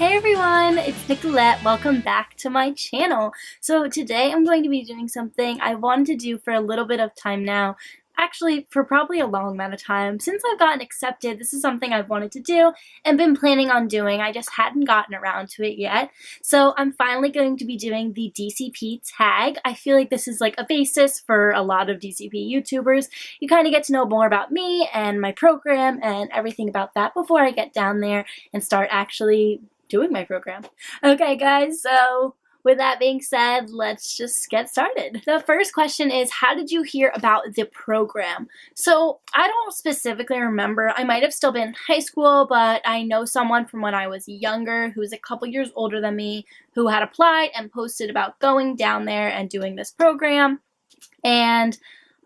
Hey everyone, it's Nicolette. Welcome back to my channel. So today I'm going to be doing something I wanted to do for a little bit of time now. Actually, for probably a long amount of time. Since I've gotten accepted, this is something I've wanted to do and been planning on doing. I just hadn't gotten around to it yet. So I'm finally going to be doing the DCP tag. I feel like this is like a basis for a lot of DCP YouTubers. You kind of get to know more about me and my program and everything about that before I get down there and start actually doing my program. Okay guys, so with that being said, let's just get started. The first question is, how did you hear about the program? So I don't specifically remember. I might have still been in high school, but I know someone from when I was younger who's a couple years older than me who had applied and posted about going down there and doing this program. And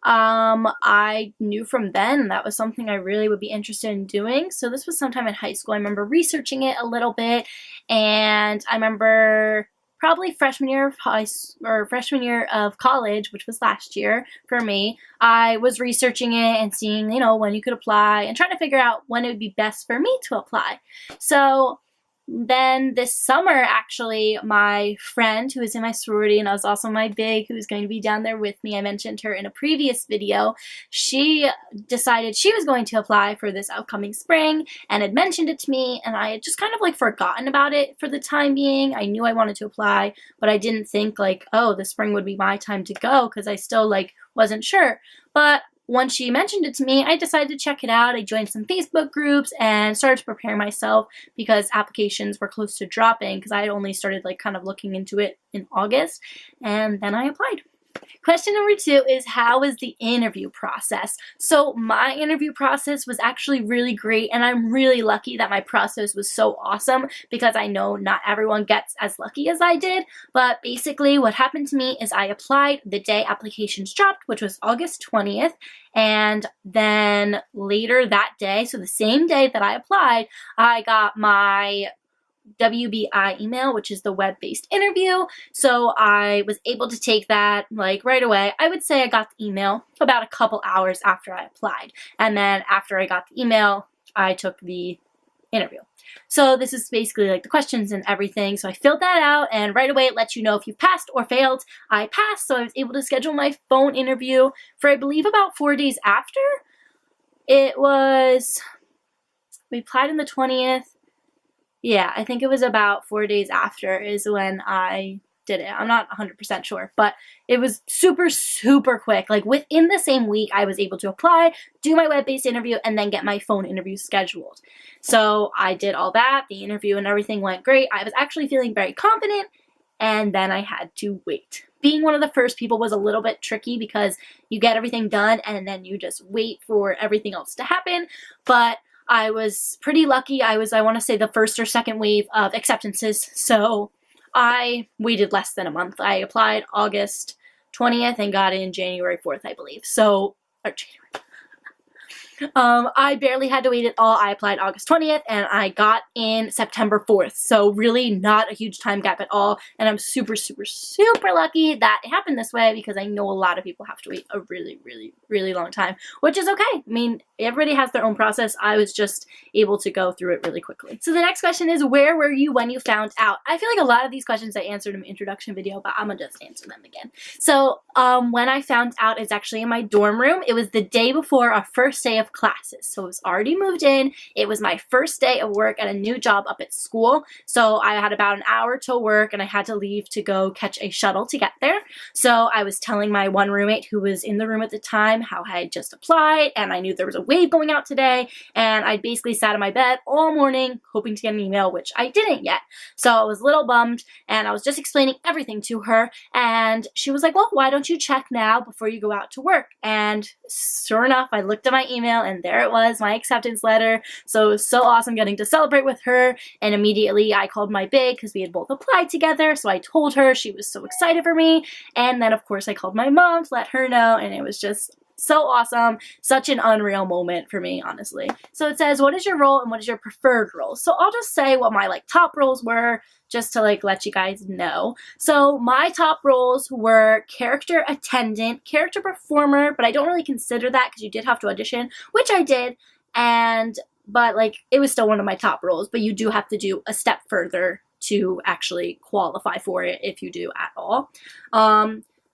I knew from then that was something I really would be interested in doing. So this was sometime in high school. I remember researching it a little bit, and I remember probably freshman year of college, which was last year for me. I was researching it and seeing, when you could apply and trying to figure out when it would be best for me to apply. So then this summer, actually, my friend who is in my sorority and was also my big, who's going to be down there with me, I mentioned her in a previous video, she decided she was going to apply for this upcoming spring and had mentioned it to me, and I had just kind of like forgotten about it for the time being. I knew I wanted to apply, but I didn't think like, oh, the spring would be my time to go, because I still like wasn't sure. But once she mentioned it to me, I decided to check it out. I joined some Facebook groups and started to prepare myself because applications were close to dropping, because I had only started like kind of looking into it in August, and then I applied. Question number 2 is, how was the interview process? So my interview process was actually really great, and I'm really lucky that my process was so awesome, because I know not everyone gets as lucky as I did. But basically what happened to me is I applied the day applications dropped, which was August 20th, and then later that day, so the same day that I applied, I got my WBI email, which is the web-based interview. So I was able to take that like right away. I would say I got the email about a couple hours after I applied. And then after I got the email, I took the interview. So this is basically like the questions and everything. So I filled that out, and right away it lets you know if you passed or failed. I passed, so I was able to schedule my phone interview for I believe about 4 days after. We applied on the 20th. Yeah, I think it was about 4 days after is when I did it. I'm not 100% sure, but it was super, super quick. Like within the same week, I was able to apply, do my web-based interview, and then get my phone interview scheduled. So I did all that. The interview and everything went great. I was actually feeling very confident, and then I had to wait. Being one of the first people was a little bit tricky because you get everything done and then you just wait for everything else to happen. But I was pretty lucky. I want to say, the first or second wave of acceptances, so I waited less than a month. I applied August 20th and got in January 4th, I believe. So, or January. I barely had to wait at all. I applied August 20th and I got in September 4th. So really not a huge time gap at all. And I'm super, super, super lucky that it happened this way, because I know a lot of people have to wait a really, really, really long time, which is okay. I mean, everybody has their own process. I was just able to go through it really quickly. So the next question is, where were you when you found out? I feel like a lot of these questions I answered in my introduction video, but I'm gonna just answer them again. So when I found out, it's actually in my dorm room. It was the day before our first day of classes. So it was already moved in. It was my first day of work at a new job up at school. So I had about an hour till work, and I had to leave to go catch a shuttle to get there. So I was telling my one roommate who was in the room at the time how I had just applied, and I knew there was a wave going out today, and I basically sat in my bed all morning hoping to get an email, which I didn't yet. So I was a little bummed, and I was just explaining everything to her, and she was like, well, why don't you check now before you go out to work? And sure enough, I looked at my email, and there it was, my acceptance letter. So it was so awesome getting to celebrate with her, and immediately I called my big, because we had both applied together, so I told her. She was so excited for me, and then of course I called my mom to let her know, and it was just so awesome. Such an unreal moment for me, honestly. So it says, what is your role and what is your preferred role? So I'll just say what my top roles were, just to let you guys know. So my top roles were character attendant, character performer, but I don't really consider that because you did have to audition, which I did, and but like it was still one of my top roles, but you do have to do a step further to actually qualify for it if you do at all.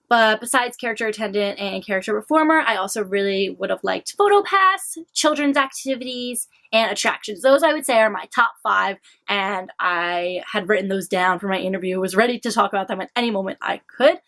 But besides character attendant and character performer, I also really would have liked photo pass, children's activities, and attractions. Those I would say are my top 5, and I had written those down for my interview, was ready to talk about them at any moment I could.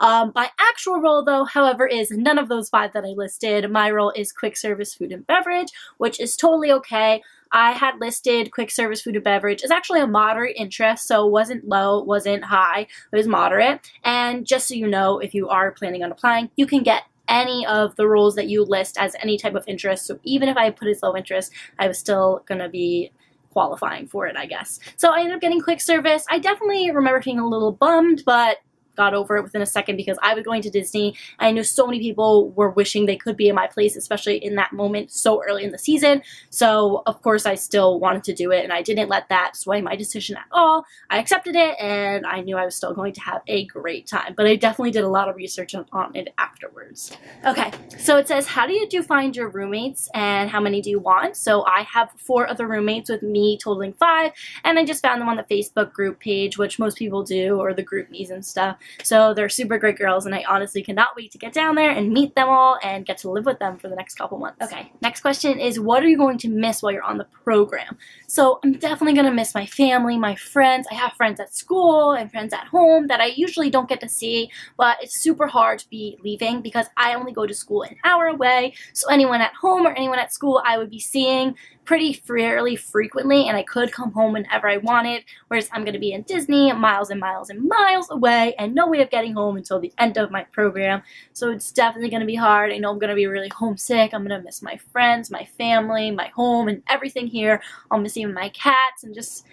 My actual role, though, however, is none of those 5 that I listed. My role is quick service food and beverage, which is totally okay. I had listed quick service food and beverage as actually a moderate interest, so it wasn't low, it wasn't high, it was moderate. And just so you know, if you are planning on applying, you can get any of the roles that you list as any type of interest. So even if I put it as low interest, I was still going to be qualifying for it, I guess. So I ended up getting quick service. I definitely remember being a little bummed, but got over it within a second because I was going to Disney. I know so many people were wishing they could be in my place, especially in that moment so early in the season. So of course I still wanted to do it, and I didn't let that sway my decision at all. I accepted it, and I knew I was still going to have a great time, but I definitely did a lot of research on it afterwards. Okay, so it says, how do you find your roommates and how many do you want? So I have 4 other roommates with me totaling 5, and I just found them on the Facebook group page, which most people do, or the group me's and stuff. So they're super great girls, and I honestly cannot wait to get down there and meet them all and get to live with them for the next couple months. Okay, next question is, what are you going to miss while you're on the program? So I'm definitely going to miss my family, my friends. I have friends at school and friends at home that I usually don't get to see, but it's super hard to be leaving because I only go to school an hour away. So anyone at home or anyone at school I would be seeing pretty fairly frequently, and I could come home whenever I wanted, whereas I'm going to be in Disney miles and miles and miles away and no way of getting home until the end of my program. So it's definitely going to be hard. I know I'm going to be really homesick. I'm going to miss my friends, my family, my home, and everything here. I'll miss even my cats and just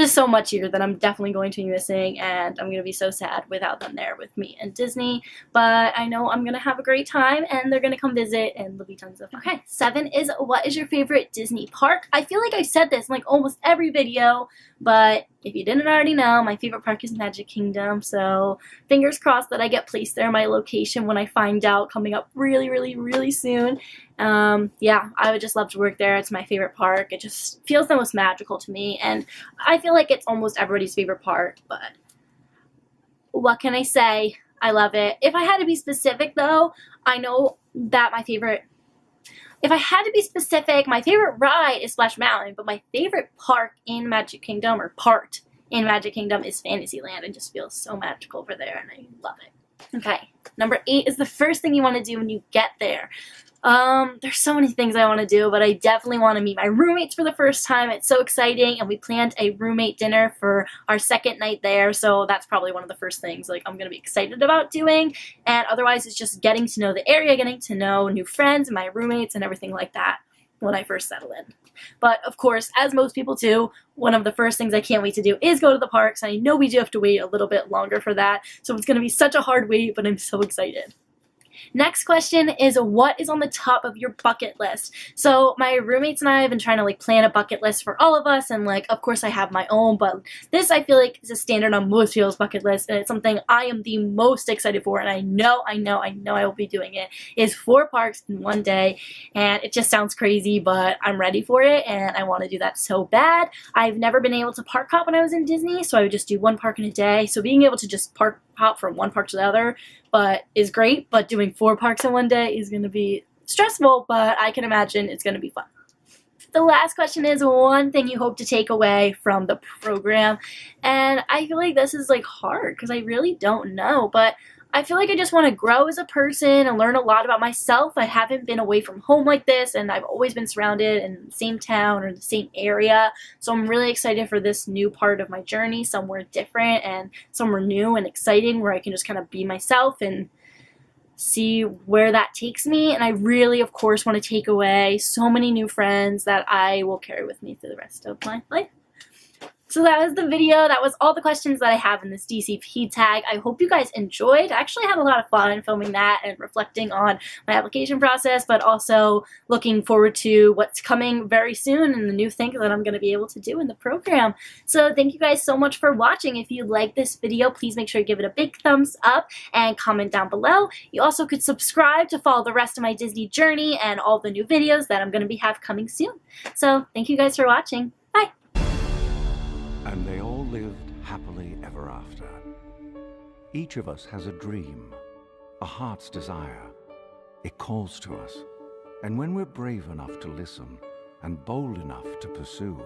so much here that I'm definitely going to be missing, and I'm going to be so sad without them there with me in Disney. But I know I'm going to have a great time, and they're going to come visit, and there'll be tons of fun. Okay, 7 is, what is your favorite Disney park? I feel like I've said this in like almost every video, but if you didn't already know, my favorite park is Magic Kingdom, so fingers crossed that I get placed there, my location, when I find out, coming up really, really, really soon. Yeah, I would just love to work there. It's my favorite park. It just feels the most magical to me, and I feel like it's almost everybody's favorite park, but what can I say? I love it. If I had to be specific, though, I know that if I had to be specific, my favorite ride is Splash Mountain, but my favorite park in Magic Kingdom, or part in Magic Kingdom, is Fantasyland. It just feels so magical over there, and I love it. Okay, number 8 is the first thing you want to do when you get there. There's so many things I want to do, but I definitely want to meet my roommates for the first time. It's so exciting, and we planned a roommate dinner for our second night there, so that's probably one of the first things like I'm going to be excited about doing. And otherwise, it's just getting to know the area, getting to know new friends and my roommates and everything like that when I first settle in. But of course, as most people do, one of the first things I can't wait to do is go to the parks. I know we do have to wait a little bit longer for that, so it's going to be such a hard wait, but I'm so excited. Next question is, what is on the top of your bucket list? So my roommates and I have been trying to like plan a bucket list for all of us, and like of course I have my own, but this I feel like is a standard on most people's bucket list, and it's something I am the most excited for, and I know I will be doing it, is 4 parks in one day. And it just sounds crazy, but I'm ready for it, and I want to do that so bad. I've never been able to park hop when I was in Disney, so I would just do 1 park in a day. So being able to just park hop from one park to the other is great, but doing 4 parks in one day is going to be stressful, but I can imagine it's going to be fun. The last question is, one thing you hope to take away from the program, and I feel like this is like hard because I really don't know, but I feel like I just want to grow as a person and learn a lot about myself. I haven't been away from home like this, and I've always been surrounded in the same town or the same area. So I'm really excited for this new part of my journey, somewhere different and somewhere new and exciting where I can just kind of be myself and see where that takes me. And I really, of course, want to take away so many new friends that I will carry with me through the rest of my life. So that was the video. That was all the questions that I have in this DCP tag. I hope you guys enjoyed. I actually had a lot of fun filming that and reflecting on my application process, but also looking forward to what's coming very soon and the new things that I'm going to be able to do in the program. So thank you guys so much for watching. If you like this video, please make sure you give it a big thumbs up and comment down below. You also could subscribe to follow the rest of my Disney journey and all the new videos that I'm going to have coming soon. So thank you guys for watching. Bye! And they all lived happily ever after. Each of us has a dream, a heart's desire. It calls to us. And when we're brave enough to listen and bold enough to pursue,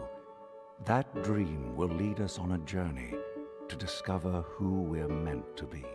that dream will lead us on a journey to discover who we're meant to be.